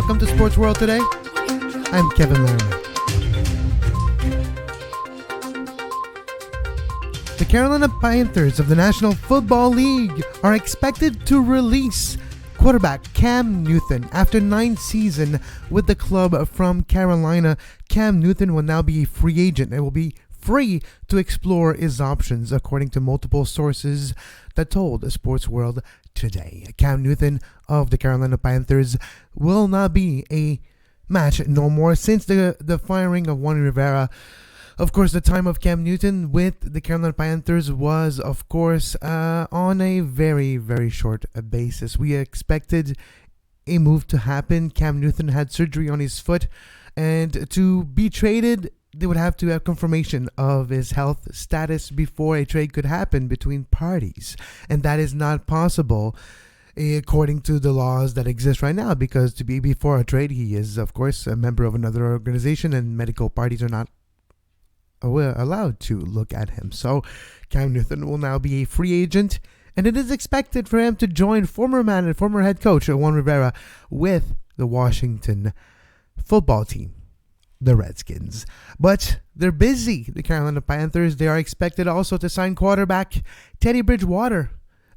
Welcome to Sports World Today. I'm Kevin Laramee. The Carolina Panthers of the National Football League are expected to release quarterback Cam Newton after 9 seasons with the club from Carolina. Cam Newton will now be a free agent and will be free to explore his options, according to multiple sources that told Sports World Today. Cam Newton of the Carolina Panthers will not be a match no more since the firing of Juan Rivera. Of course, the time of Cam Newton with the Carolina Panthers was, of course, on a very, very short basis. We expected a move to happen. Cam Newton had surgery on his foot, and to be traded, they would have to have confirmation of his health status before a trade could happen between parties. And that is not possible according to the laws that exist right now, because to be before a trade, he is, of course, a member of another organization, and medical parties are not allowed to look at him. So Cam Newton will now be a free agent, and it is expected for him to join former head coach Juan Rivera with the Washington football team, the Redskins. But they're busy, the Carolina Panthers. They are expected also to sign quarterback Teddy Bridgewater.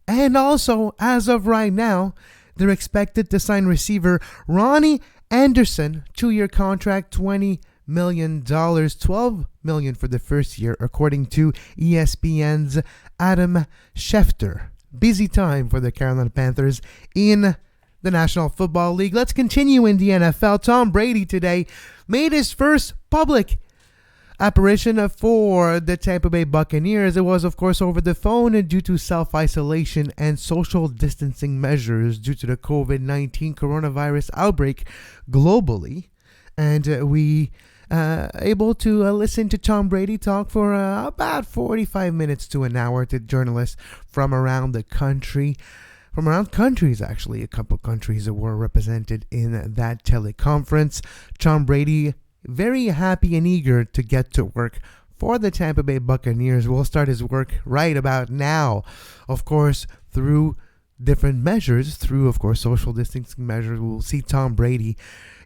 And also, as of right now, they're expected to sign receiver Ronnie Anderson, 2-year contract, $20 million, $12 million for the first year, according to ESPN's Adam Schefter. Busy time for the Carolina Panthers in the National Football League. Let's continue in the NFL. Tom Brady today made his first public apparition for the Tampa Bay Buccaneers. It was, of course, over the phone due to self-isolation and social distancing measures due to the COVID-19 coronavirus outbreak globally. And we able to listen to Tom Brady talk for about 45 minutes to an hour to journalists from around the country. From around countries, actually. A couple countries that were represented in that teleconference. Tom Brady, very happy and eager to get to work for the Tampa Bay Buccaneers. Will start his work right about now. Of course, through different measures, through, of course, social distancing measures, we'll see Tom Brady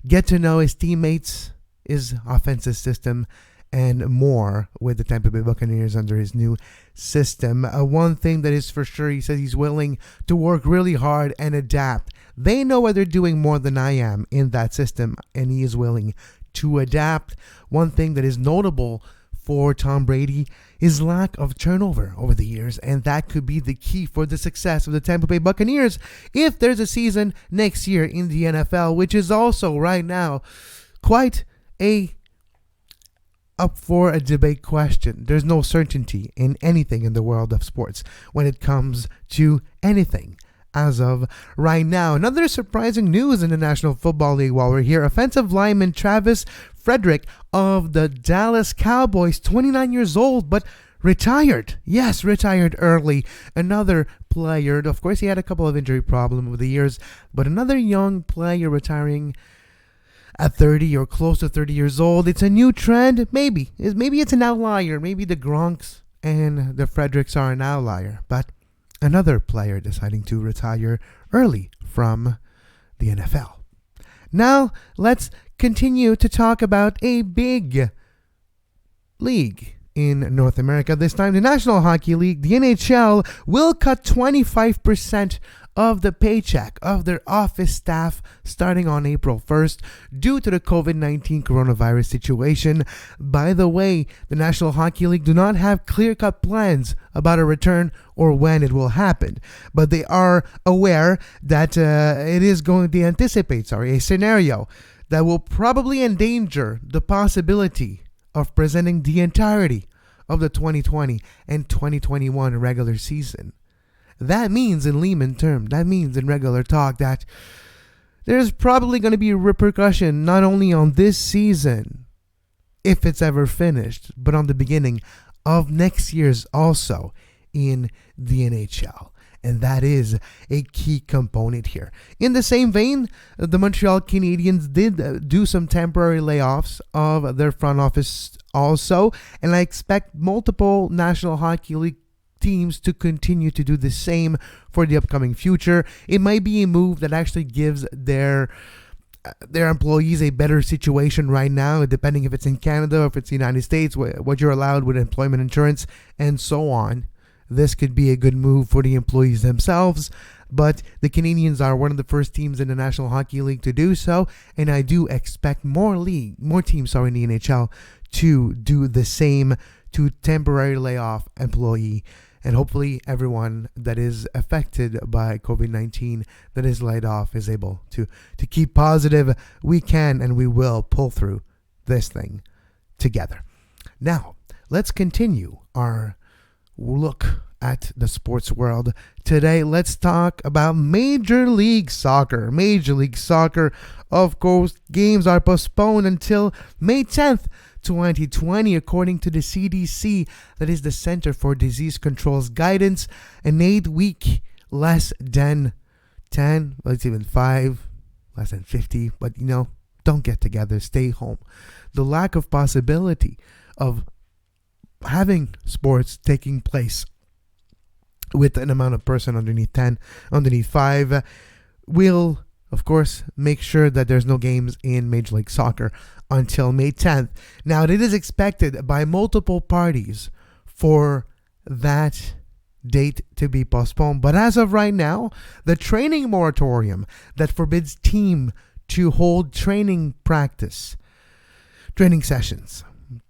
get to know his teammates, his offensive system, and more with the Tampa Bay Buccaneers under his new system. One thing that is for sure, he says he's willing to work really hard and adapt. They know what they're doing more than I am in that system, and he is willing to adapt. One thing that is notable for Tom Brady is lack of turnover over the years, and that could be the key for the success of the Tampa Bay Buccaneers if there's a season next year in the NFL, which is also right now quite up for a debate question. There's no certainty in anything in the world of sports when it comes to anything as of right now. Another surprising news in the National Football League while we're here. Offensive lineman Travis Frederick of the Dallas Cowboys, 29 years old, but retired. Yes, retired early. Another player, of course, he had a couple of injury problems over the years, but another young player retiring at 30 or close to 30 years old. It's a new trend. Maybe it's an outlier. Maybe the Gronks and the Fredericks are an outlier. But another player deciding to retire early from the NFL. Now, let's continue to talk about a big league in North America. This time, the National Hockey League, the NHL, will cut 25% of the paycheck of their office staff starting on April 1st due to the COVID-19 coronavirus situation. By the way, the National Hockey League do not have clear-cut plans about a return or when it will happen, but they are aware that they anticipate a scenario that will probably endanger the possibility of presenting the entirety of the 2020 and 2021 regular season. That means in layman term, that means in regular talk, that there's probably going to be repercussion not only on this season, if it's ever finished, but on the beginning of next year's also in the NHL. And that is a key component here. In the same vein, the Montreal Canadiens did do some temporary layoffs of their front office also, and I expect multiple National Hockey League teams to continue to do the same for the upcoming future. It might be a move that actually gives their their employees a better situation right now, depending if it's in Canada or if it's the United States, what you're allowed with employment insurance and so on. This could be a good move for the employees themselves, but the Canadians are one of the first teams in the National Hockey League to do so, and I do expect more teams in the NHL to do the same, to temporarily lay off employee. And hopefully everyone that is affected by COVID-19 that is laid off is able to keep positive. We can and we will pull through this thing together. Now, let's continue our look at the sports world. Today, let's talk about Major League Soccer. Major League Soccer, of course, games are postponed until May 10th. 2020, according to the CDC, that is the Center for Disease Control's guidance. An 8-week, less than 10, let's even 5, less than 50, but don't get together, stay home. The lack of possibility of having sports taking place with an amount of person underneath 10, underneath 5, will, of course, make sure that there's no games in Major League Soccer until May 10th. Now, it is expected by multiple parties for that date to be postponed. But as of right now, the training moratorium that forbids team to hold training sessions,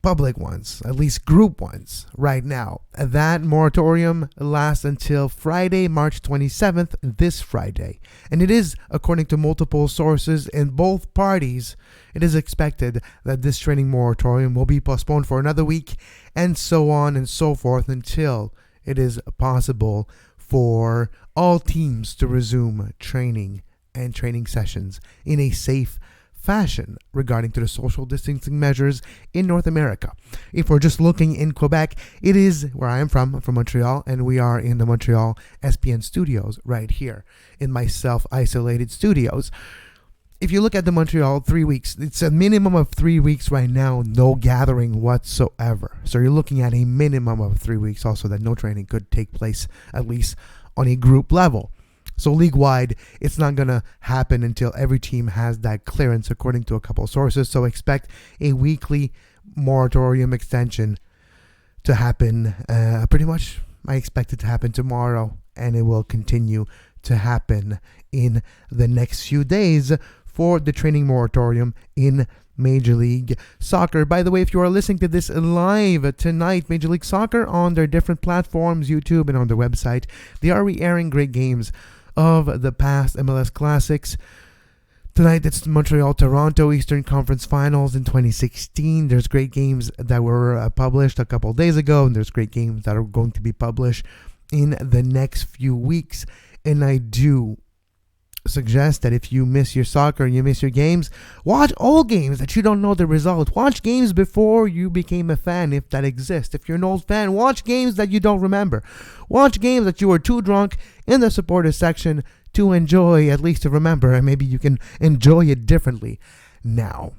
public ones, at least group ones right now, that moratorium lasts until Friday, March 27th, this Friday. And it is, according to multiple sources in both parties, it is expected that this training moratorium will be postponed for another week, and so on and so forth, until it is possible for all teams to resume training and training sessions in a safe fashion regarding to the social distancing measures in North America. If we're just looking in Quebec, it is where I am from Montreal, and we are in the Montreal SPN studios right here in my self-isolated studios. If you look at the Montreal, 3 weeks, it's a minimum of 3 weeks right now, no gathering whatsoever. So you're looking at a minimum of 3 weeks also that no training could take place, at least on a group level. So league-wide, it's not going to happen until every team has that clearance, according to a couple of sources. So expect a weekly moratorium extension to happen. Pretty much, I expect it to happen tomorrow, and it will continue to happen in the next few days for the training moratorium in Major League Soccer. By the way, if you are listening to this live tonight, Major League Soccer on their different platforms, YouTube and on their website, they are re-airing great games of the past MLS Classics. Tonight, it's Montreal-Toronto Eastern Conference Finals in 2016. There's great games that were published a couple days ago, and there's great games that are going to be published in the next few weeks. And I do suggest that if you miss your soccer and you miss your games, watch old games that you don't know the result. Watch games before you became a fan, if that exists. If you're an old fan, watch games that you don't remember. Watch games that you were too drunk in the supporters section to enjoy, at least to remember, and maybe you can enjoy it differently now.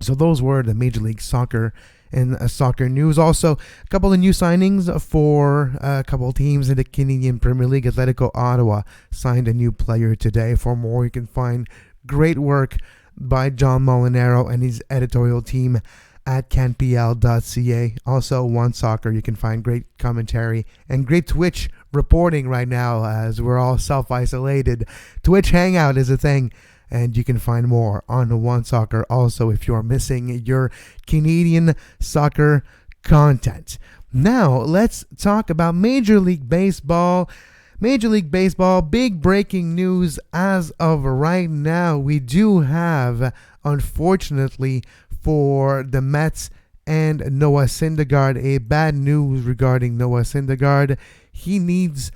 So those were the Major League Soccer and soccer news. Also, a couple of new signings for a couple of teams in the Canadian Premier League. Atletico Ottawa signed a new player today. For more, you can find great work by John Molinaro and his editorial team at canpl.ca. Also, One Soccer, you can find great commentary and great Twitch reporting right now as we're all self-isolated. Twitch Hangout is a thing, and you can find more on One Soccer also if you're missing your Canadian soccer content. Now, let's talk about Major League Baseball. Major League Baseball, big breaking news as of right now. We do have, unfortunately, for the Mets and Noah Syndergaard, a bad news regarding Noah Syndergaard. He needs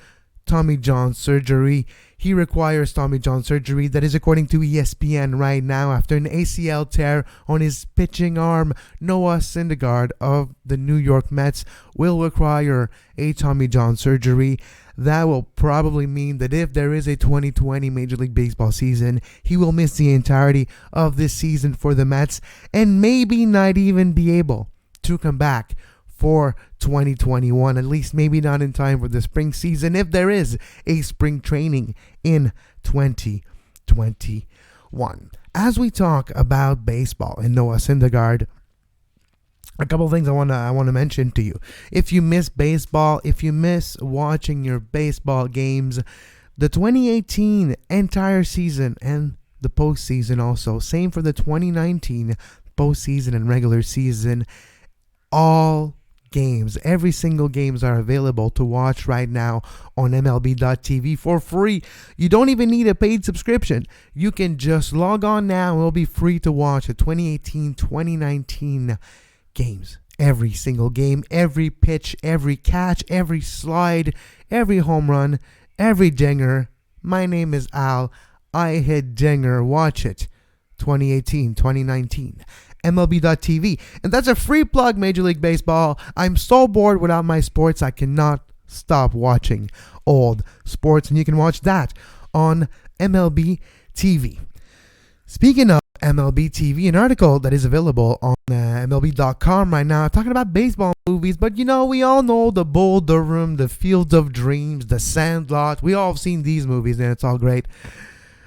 Tommy John surgery. He requires Tommy John surgery. That is according to ESPN right now. After an ACL tear on his pitching arm, Noah Syndergaard of the New York Mets will require a Tommy John surgery. That will probably mean that if there is a 2020 Major League Baseball season, he will miss the entirety of this season for the Mets and maybe not even be able to come back for 2021, at least maybe not in time for the spring season, if there is a spring training in 2021. one. As we talk about baseball in Noah Syndergaard, a couple of things I want to mention to you. If you miss baseball, if you miss watching your baseball games, the 2018 entire season and the postseason also, same for the 2019 postseason and regular season, all games, every single games are available to watch right now on MLB.tv for free. You don't even need a paid subscription. You can just log on now and it'll be free to watch the 2018-2019 games. Every single game, every pitch, every catch, every slide, every home run, every dinger. My name is Al. I hit dinger. Watch it. 2018-2019. MLB.tv. And that's a free plug, Major League Baseball. I'm so bored without my sports, I cannot stop watching old sports. And you can watch that on MLB TV. Speaking of MLB TV, an article that is available on MLB.com right now talking about baseball movies. But you know, we all know the Bull Durham, the Field of Dreams, the Sandlot. We all have seen these movies and it's all great.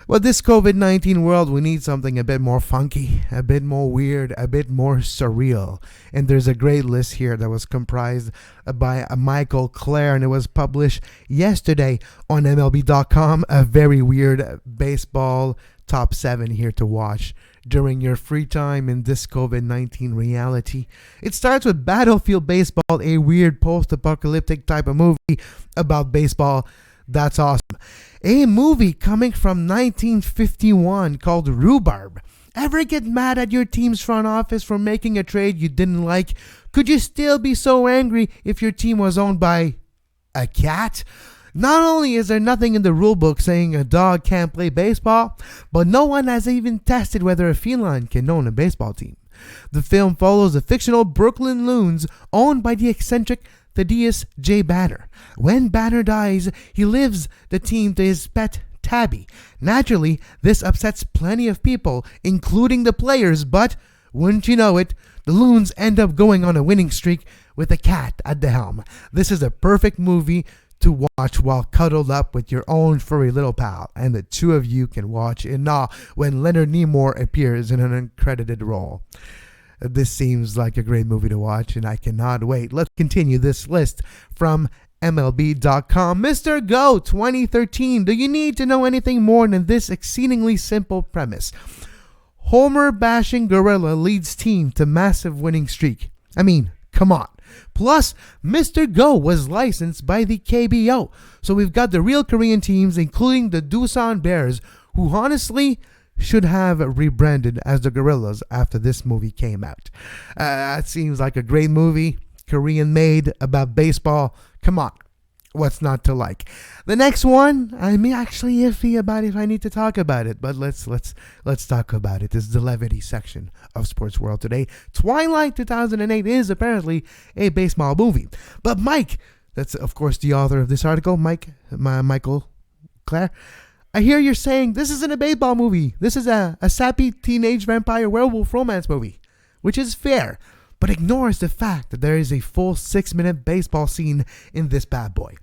But this COVID-19 world, we need something a bit more funky, a bit more weird, a bit more surreal. And there's a great list here that was comprised by Michael Clare, and it was published yesterday on MLB.com. A very weird baseball top 7 here to watch during your free time in this COVID-19 reality. It starts with Battlefield Baseball, a weird post-apocalyptic type of movie about baseball. That's awesome. A movie coming from 1951 called Rhubarb. Ever get mad at your team's front office for making a trade you didn't like? Could you still be so angry if your team was owned by a cat? Not only is there nothing in the rulebook saying a dog can't play baseball, but no one has even tested whether a feline can own a baseball team. The film follows the fictional Brooklyn Loons owned by the eccentric Thaddeus J. Banner. When Banner dies, he leaves the team to his pet Tabby. Naturally, this upsets plenty of people, including the players, but wouldn't you know it, the Loons end up going on a winning streak with a cat at the helm. This is a perfect movie to watch while cuddled up with your own furry little pal, and the two of you can watch in awe when Leonard Nimoy appears in an uncredited role. This seems like a great movie to watch, and I cannot wait. Let's continue this list from MLB.com. Mr. Go 2013. Do you need to know anything more than this exceedingly simple premise? Homer bashing gorilla leads team to massive winning streak. I mean, come on. Plus, Mr. Go was licensed by the KBO. So we've got the real Korean teams, including the Doosan Bears, who honestly should have rebranded as the Gorillas after this movie came out. That seems like a great movie, Korean made, about baseball. Come on, what's not to like? The next one, I'm actually iffy about if I need to talk about it, but let's talk about it. This is the levity section of Sports World today. Twilight 2008 is apparently a baseball movie, but Mike, that's of course the author of this article, Michael Clare. I hear you're saying this isn't a baseball movie. This is a sappy teenage vampire werewolf romance movie, which is fair, but ignores the fact that there is a full 6-minute baseball scene in this bad boy.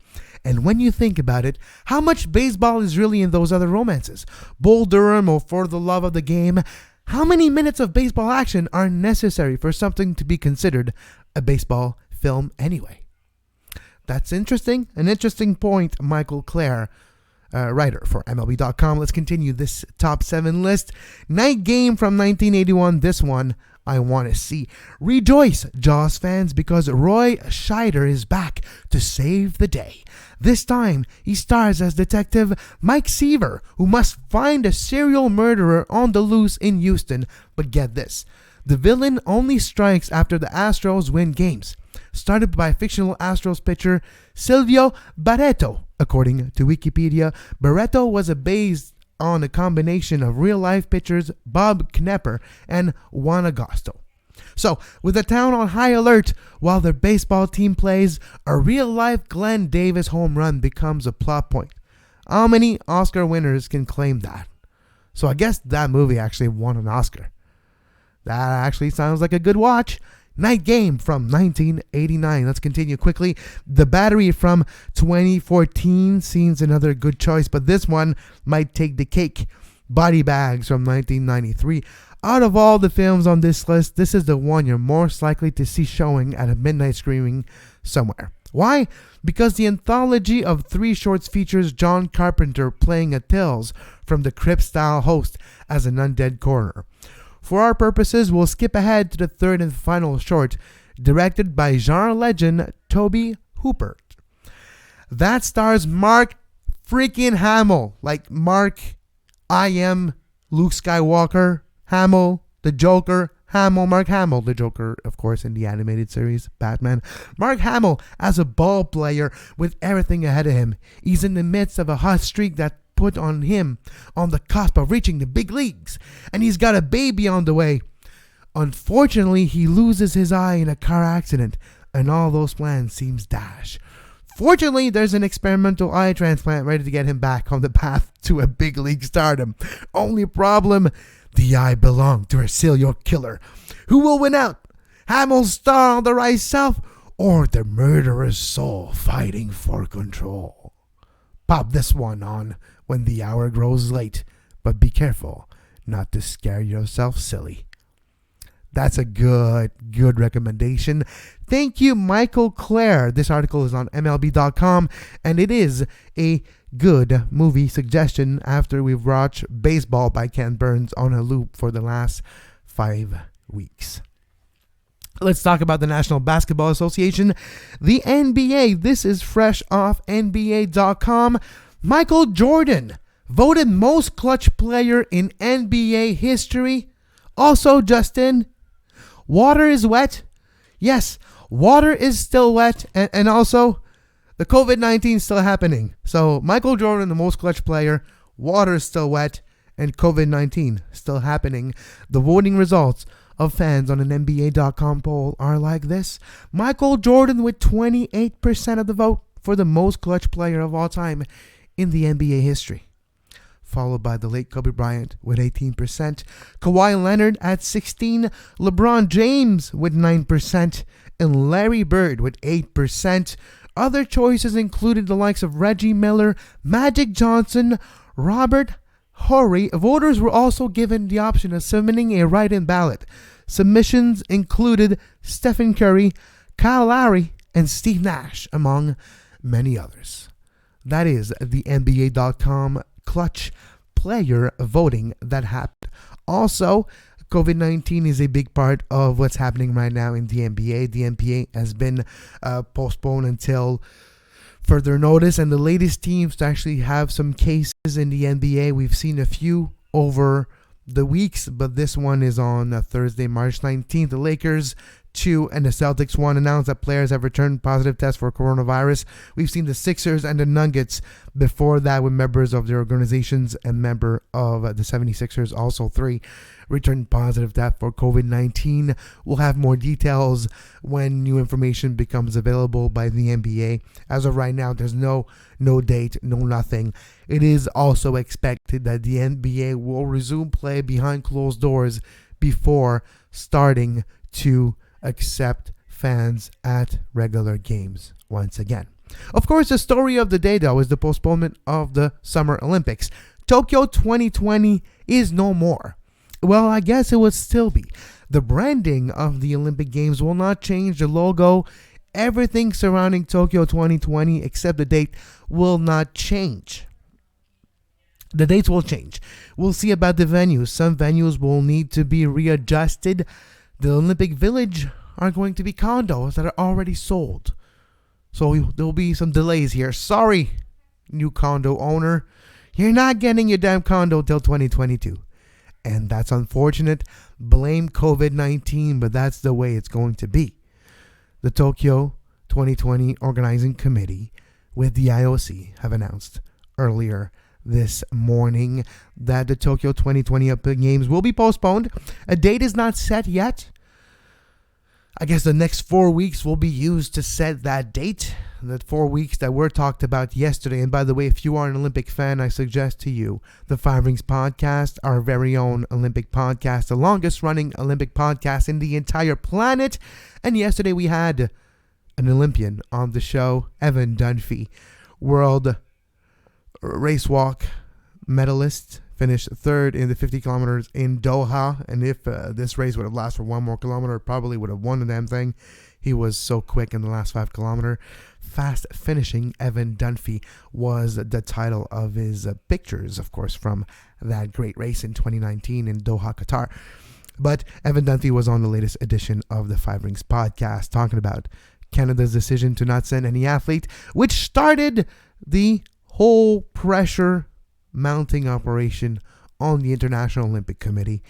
And when you think about it, how much baseball is really in those other romances? Bull Durham or For the Love of the Game? How many minutes of baseball action are necessary for something to be considered a baseball film anyway? That's interesting. An interesting point, Michael Clare, writer for MLB.com. Let's continue this top 7 list. Night Game from 1981. This one I want to see. Rejoice, Jaws fans, because Roy Scheider is back to save the day. This time, he stars as Detective Mike Seaver, who must find a serial murderer on the loose in Houston. But get this, the villain only strikes after the Astros win games. Started by fictional Astros pitcher Silvio Barreto. According to Wikipedia, Barreto was based on a combination of real-life pitchers Bob Knepper and Juan Agosto. So, with the town on high alert while their baseball team plays, a real-life Glenn Davis home run becomes a plot point. How many Oscar winners can claim that? So I guess that movie actually won an Oscar. That actually sounds like a good watch. Night Game from 1989. Let's continue quickly. The Battery from 2014 seems another good choice, but this one might take the cake. Body Bags from 1993. Out of all the films on this list, this is the one you're most likely to see showing at a midnight screening somewhere. Why? Because the anthology of 3 shorts features John Carpenter playing a Tales from the Crypt-style host as an undead coroner. For our purposes, we'll skip ahead to the third and final short, directed by genre legend Toby Hooper. That stars Mark freaking Hamill, like Mark, I am Luke Skywalker, Hamill, the Joker, Hamill, Mark Hamill, the Joker, of course, in the animated series, Batman. Mark Hamill as a ball player with everything ahead of him. He's in the midst of a hot streak that put on him on the cusp of reaching the big leagues, and he's got a baby on the way. Unfortunately, he loses his eye in a car accident, and all those plans seems dash. Fortunately, there's an experimental eye transplant ready to get him back on the path to a big league stardom. Only problem, the eye belonged to a serial killer. Who will win out? Hamill's star on the rise self, or the murderer's soul fighting for control? Pop this one on when the hour grows late, but be careful not to scare yourself silly. That's a good recommendation. Thank you, Michael Clare. This article is on MLB.com, and it is a good movie suggestion after we've watched Baseball by Ken Burns on a loop for the last 5 weeks. Let's talk about the National Basketball Association, the NBA. This is fresh off NBA.com. Michael Jordan, voted most clutch player in NBA history. Also, Justin, water is wet. Yes, water is still wet. And also, the COVID-19 is still happening. So, Michael Jordan, the most clutch player, water is still wet, and COVID-19 still happening. The voting results of fans on an NBA.com poll are like this. Michael Jordan with 28% of the vote for the most clutch player of all time in the NBA history, followed by the late Kobe Bryant with 18%, Kawhi Leonard at 16%, LeBron James with 9%, and Larry Bird with 8%. Other choices included the likes of Reggie Miller, Magic Johnson, Robert Horry. Voters were also given the option of submitting a write-in ballot. Submissions included Stephen Curry, Kyle Lowry, and Steve Nash, among many others. That is the NBA.com clutch player voting that happened. Also, COVID-19 is a big part of what's happening right now in the NBA. The NBA has been postponed until further notice, and the latest teams to actually have some cases in the NBA. We've seen a few over the weeks, but this one is on Thursday, March 19th. The Lakers 2 and the Celtics 1 announced that players have returned positive tests for coronavirus. We've seen the Sixers and the Nuggets before that with members of their organizations, and member of the 76ers, also 3, returned positive test for COVID-19. We'll have more details when new information becomes available by the NBA. As of right now, there's no date, no nothing. It is also expected that the NBA will resume play behind closed doors before starting to accept fans at regular games once again. Of course, the story of the day, though, is the postponement of the Summer Olympics. Tokyo 2020 is no more. Well, I guess it would still be. The branding of the Olympic Games will not change. The logo, everything surrounding Tokyo 2020 except the date will not change. The dates will change. We'll see about the venues. Some venues will need to be readjusted. The Olympic Village are going to be condos that are already sold. So there'll be some delays here. Sorry, new condo owner. You're not getting your damn condo till 2022. And that's unfortunate. Blame COVID-19, but that's the way it's going to be. The Tokyo 2020 Organizing Committee with the IOC have announced earlier this morning that the Tokyo 2020 Olympic Games will be postponed. A date is not set yet. I guess the next 4 weeks will be used to set that date. The 4 weeks that were talked about yesterday. And by the way, if you are an Olympic fan, I suggest to you the Five Rings podcast, our very own Olympic podcast, the longest running Olympic podcast in the entire planet. And yesterday we had an Olympian on the show, Evan Dunphy, world race walk medalist, finished third in the 50 kilometers in Doha. And if this race would have lasted for one more kilometer, probably would have won the damn thing. He was so quick in the last 5 kilometer. Fast finishing Evan Dunphy was the title of his pictures, of course, from that great race in 2019 in Doha, Qatar. But Evan Dunphy was on the latest edition of the Five Rings podcast talking about Canada's decision to not send any athlete, which started the whole pressure mounting operation on the International Olympic Committee.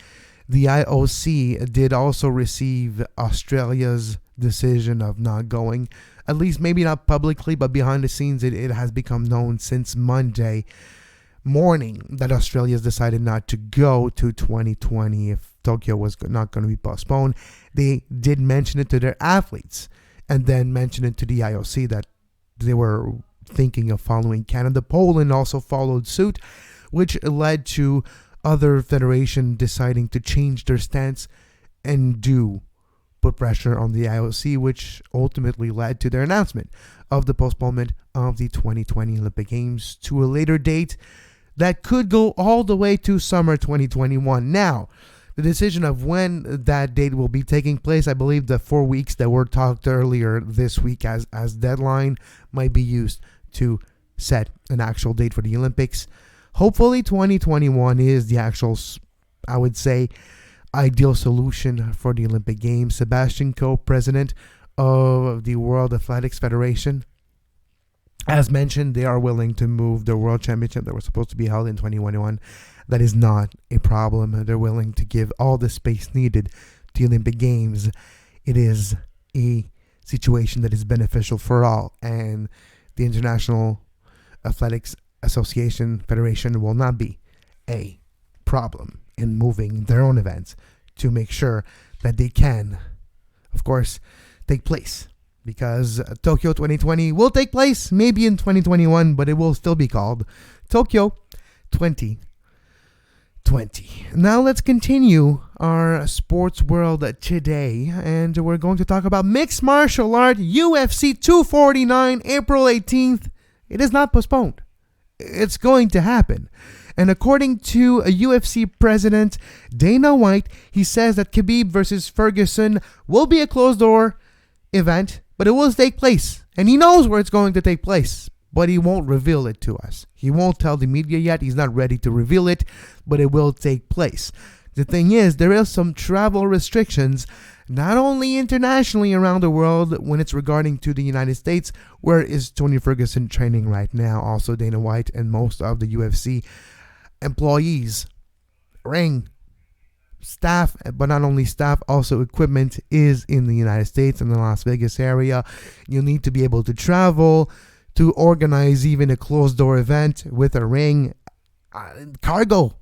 The IOC did also receive Australia's decision of not going, at least maybe not publicly, but behind the scenes it has become known since Monday morning that Australia has decided not to go to 2020 if Tokyo was not going to be postponed. They did mention it to their athletes and then mention it to the IOC that they were thinking of following Canada. Poland also followed suit, which led to other federations deciding to change their stance and do put pressure on the IOC, which ultimately led to their announcement of the postponement of the 2020 Olympic Games to a later date that could go all the way to summer 2021. Now, the decision of when that date will be taking place, I believe the 4 weeks that were talked earlier this week as deadline might be used to set an actual date for the Olympics. Hopefully 2021 is the actual, I would say, ideal solution for the Olympic Games. Sebastian Coe, president of the World Athletics Federation, as mentioned, they are willing to move the World Championship that was supposed to be held in 2021. That is not a problem. They're willing to give all the space needed to the Olympic Games. It is a situation that is beneficial for all, and the International Athletics Association Federation will not be a problem in moving their own events to make sure that they can, of course, take place. Because Tokyo 2020 will take place maybe in 2021, but it will still be called Tokyo 2020. Now let's continue our sports world today, and we're going to talk about mixed martial art UFC 249, April 18th. It is not postponed. It's going to happen. And according to a UFC president, Dana White, he says that Khabib versus Ferguson will be a closed-door event, but it will take place. And he knows where it's going to take place, but he won't reveal it to us. He won't tell the media yet. He's not ready to reveal it, but it will take place. The thing is, there is some travel restrictions, not only internationally around the world when it's regarding to the United States. Where is Tony Ferguson training right now? Also Dana White and most of the UFC employees, ring staff, but not only staff, also equipment is in the United States, in the Las Vegas area. You'll need to be able to travel to organize even a closed door event with a ring. Cargo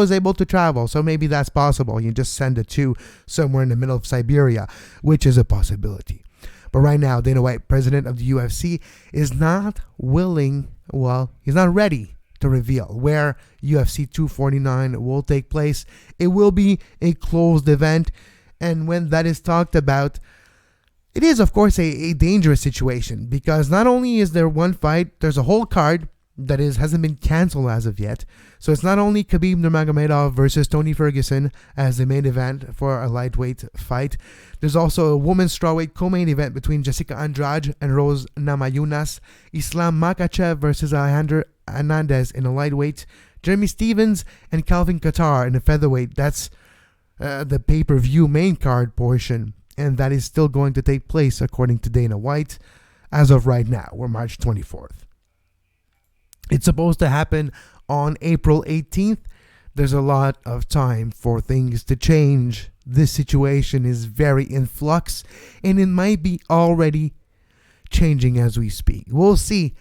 is able to travel, so maybe that's possible. You just send it to somewhere in the middle of Siberia, which is a possibility. But right now, Dana White, president of the UFC, is not willing, he's not ready to reveal where UFC 249 will take place. It will be a closed event, and when that is talked about, it is of course a dangerous situation, because not only is there one fight, there's a whole card that hasn't been canceled as of yet. So it's not only Khabib Nurmagomedov versus Tony Ferguson as the main event for a lightweight fight. There's also a women's strawweight co-main event between Jessica Andrade and Rose Namajunas, Islam Makhachev versus Alejandro Hernandez in a lightweight, Jeremy Stevens and Calvin Kattar in a featherweight. That's the pay-per-view main card portion, and that is still going to take place according to Dana White as of right now. We're March 24th. It's supposed to happen on April 18th. There's a lot of time for things to change. This situation is very in flux, and it might be already changing as we speak. We'll see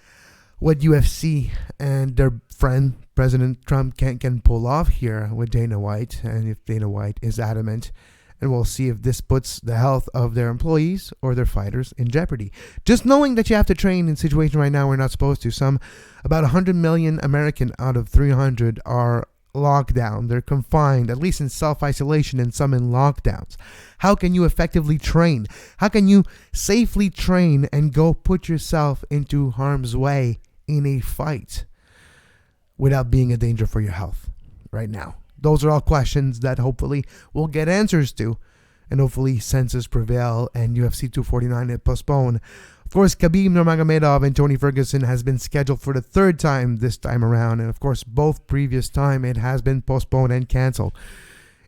what UFC and their friend President Trump can pull off here with Dana White, and if Dana White is adamant, and we'll see if this puts the health of their employees or their fighters in jeopardy. Just knowing that you have to train in a situation right now we're not supposed to. About 100 million American out of 300 are locked down. They're confined, at least in self-isolation, and some in lockdowns. How can you effectively train? How can you safely train and go put yourself into harm's way in a fight without being a danger for your health? right now? Those are all questions that hopefully we'll get answers to, and hopefully senses prevail and UFC 249 is postponed. Of course, Khabib Nurmagomedov and Tony Ferguson has been scheduled for the third time this time around, and of course, both previous time it has been postponed and canceled.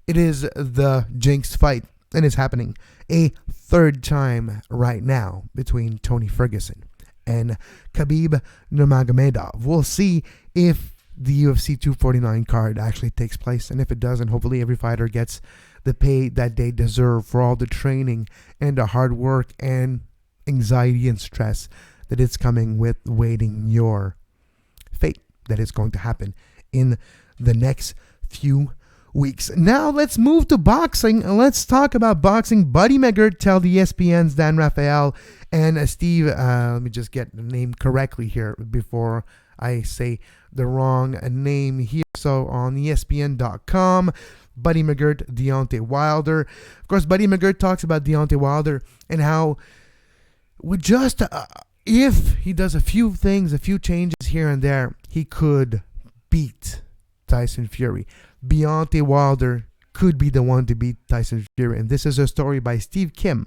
It is the Jinx fight, and it's happening a third time right now between Tony Ferguson and Khabib Nurmagomedov. We'll see if the UFC 249 card actually takes place, and if it doesn't, hopefully every fighter gets the pay that they deserve for all the training and the hard work and anxiety and stress that is coming with waiting your fate that is going to happen in the next few weeks. Now let's move to boxing. Let's talk about boxing. Buddy McGirt tell the ESPN's Dan Rafael and Steve, let me just get the name correctly here before I say the wrong name here. So on ESPN.com, Buddy McGirt, Deontay Wilder. Of course, Buddy McGirt talks about Deontay Wilder and how with just if he does a few things, a few changes here and there, he could beat Tyson Fury. Deontay Wilder could be the one to beat Tyson Fury. And this is a story by Steve Kim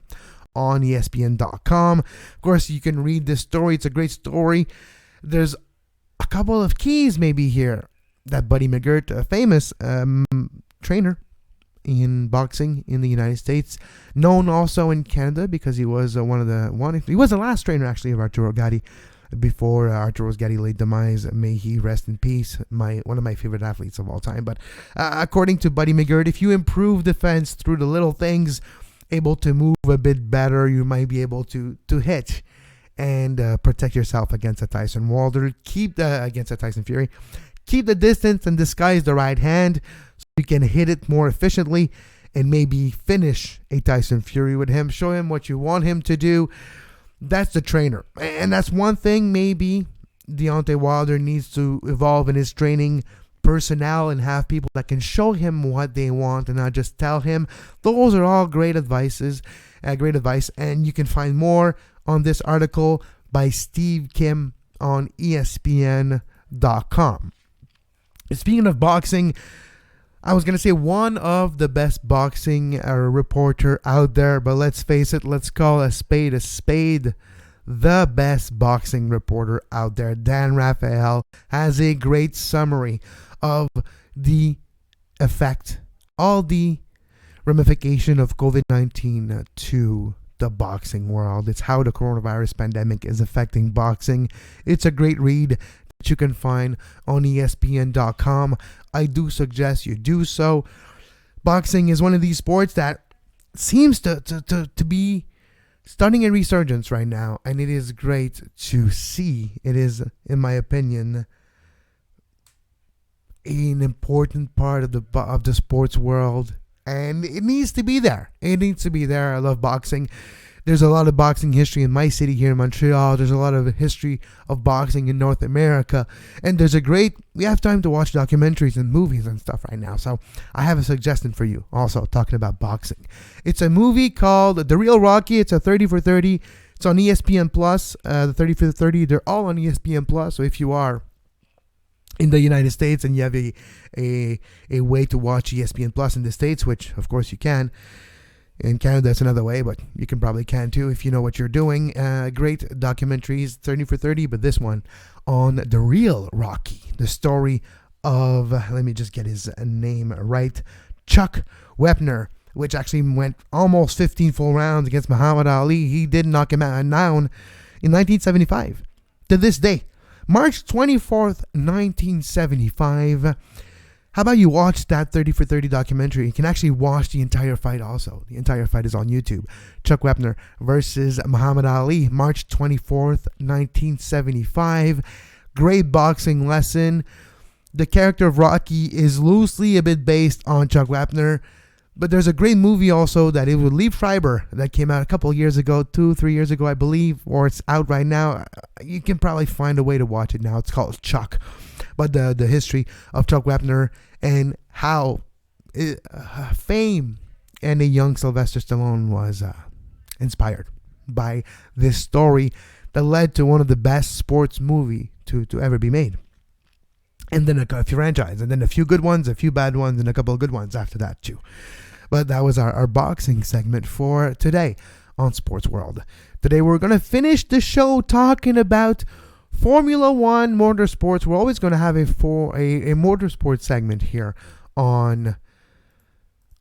on ESPN.com. Of course, you can read this story. It's a great story. There's a couple of keys maybe here that Buddy McGirt, a famous trainer in boxing in the United States, known also in Canada because he was he was the last trainer actually of Arturo Gatti before Arturo Gatti laid demise. May he rest in peace. One of my favorite athletes of all time. But according to Buddy McGirt, if you improve defense through the little things, able to move a bit better, you might be able to hit and protect yourself against a Tyson Wilder, against a Tyson Fury. Keep the distance and disguise the right hand so you can hit it more efficiently and maybe finish a Tyson Fury with him. Show him what you want him to do. That's the trainer. And that's one thing maybe Deontay Wilder needs to evolve in his training personnel and have people that can show him what they want and not just tell him. Those are all great advice. And you can find more on this article by Steve Kim on ESPN.com. Speaking of boxing, I was going to say one of the best boxing reporter out there, but let's face it, let's call a spade a spade. The best boxing reporter out there, Dan Rafael, has a great summary of the effect, all the ramification of COVID-19 to the boxing world. It's how the coronavirus pandemic is affecting boxing. It's a great read that you can find on ESPN.com. I do suggest you do so. Boxing is one of these sports that seems to be starting a resurgence right now, and it is great to see. It is, in my opinion, an important part of the sports world, and it needs to be there. It needs to be there. I love boxing. There's a lot of boxing history in my city here in Montreal. There's a lot of history of boxing in North America. And we have time to watch documentaries and movies and stuff right now. So I have a suggestion for you also talking about boxing. It's a movie called The Real Rocky. It's a 30 for 30. It's on ESPN Plus. The 30 for 30, they're all on ESPN Plus. So if you are in the United States and you have a way to watch ESPN Plus in the States, which of course you can. In Canada, that's another way, but you can too if you know what you're doing. Great documentaries, 30 for 30, but this one on The Real Rocky, the story of, let me just get his name right, Chuck Wepner, which actually went almost 15 full rounds against Muhammad Ali. He did knock him out down in 1975. To this day, March 24th, 1975. How about you watch that 30 for 30 documentary? You can actually watch the entire fight also. The entire fight is on YouTube. Chuck Wepner versus Muhammad Ali, March 24th, 1975. Great boxing lesson. The character of Rocky is loosely a bit based on Chuck Wepner, but there's a great movie also that it with Lee Schreiber that came out a couple of years ago, 2-3 years ago, I believe, or it's out right now. You can probably find a way to watch it now. It's called Chuck. But the history of Chuck Wepner and how fame and a young Sylvester Stallone was inspired by this story that led to one of the best sports movie to ever be made. and then a few franchise, and then a few good ones, a few bad ones, and a couple of good ones after that too. But that was our boxing segment for today on Sports World. Today we're going to finish the show talking about Formula One Motorsports. We're always going to have a motorsports segment here on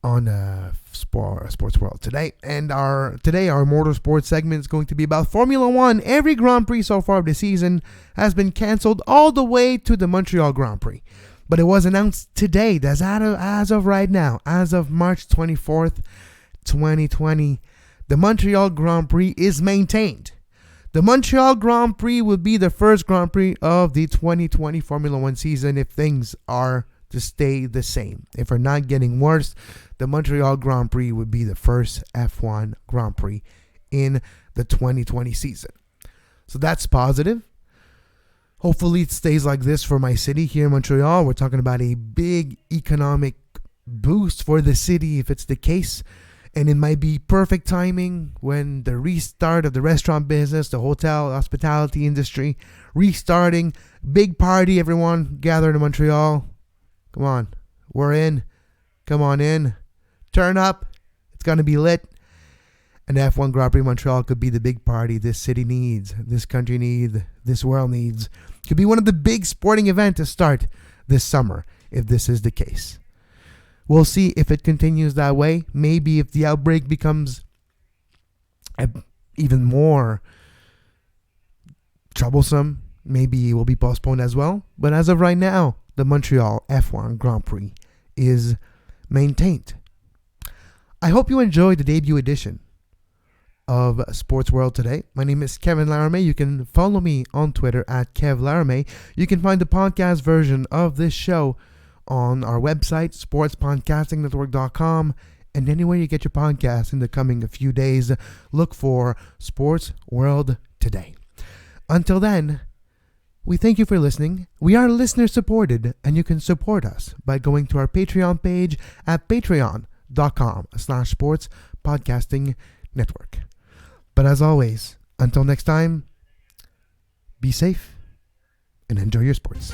Sports World today. And our motorsports segment is going to be about Formula One. Every Grand Prix so far of the season has been cancelled all the way to the Montreal Grand Prix. But it was announced today that as of right now, as of March 24th, 2020, the Montreal Grand Prix is maintained. The Montreal Grand Prix will be the first Grand Prix of the 2020 Formula One season if things are to stay the same. If we're not getting worse, the Montreal Grand Prix would be the first F1 Grand Prix in the 2020 season. So that's positive. Hopefully it stays like this for my city here in Montreal. We're talking about a big economic boost for the city if it's the case. And it might be perfect timing when the restart of the restaurant business, the hotel, hospitality industry, restarting. Big party, everyone gathered in Montreal. Come on, we're in. Come on in. Turn up. It's going to be lit. And F1 Grand Prix Montreal could be the big party this city needs, this country needs, this world needs. Could be one of the big sporting events to start this summer if this is the case. We'll see if it continues that way. Maybe if the outbreak becomes even more troublesome, maybe it will be postponed as well. But as of right now, the Montreal F1 Grand Prix is maintained. I hope you enjoyed the debut edition of Sports World today. My name is Kevin Laramee. You can follow me on Twitter at Kev Laramee. You can find the podcast version of this show on our website, sportspodcastingnetwork.com, and anywhere you get your podcast in the coming few days, look for Sports World Today. Until then, we thank you for listening. We are listener supported, and you can support us by going to our Patreon page at patreon.com/sportspodcastingnetwork. But as always, until next time, be safe and enjoy your sports.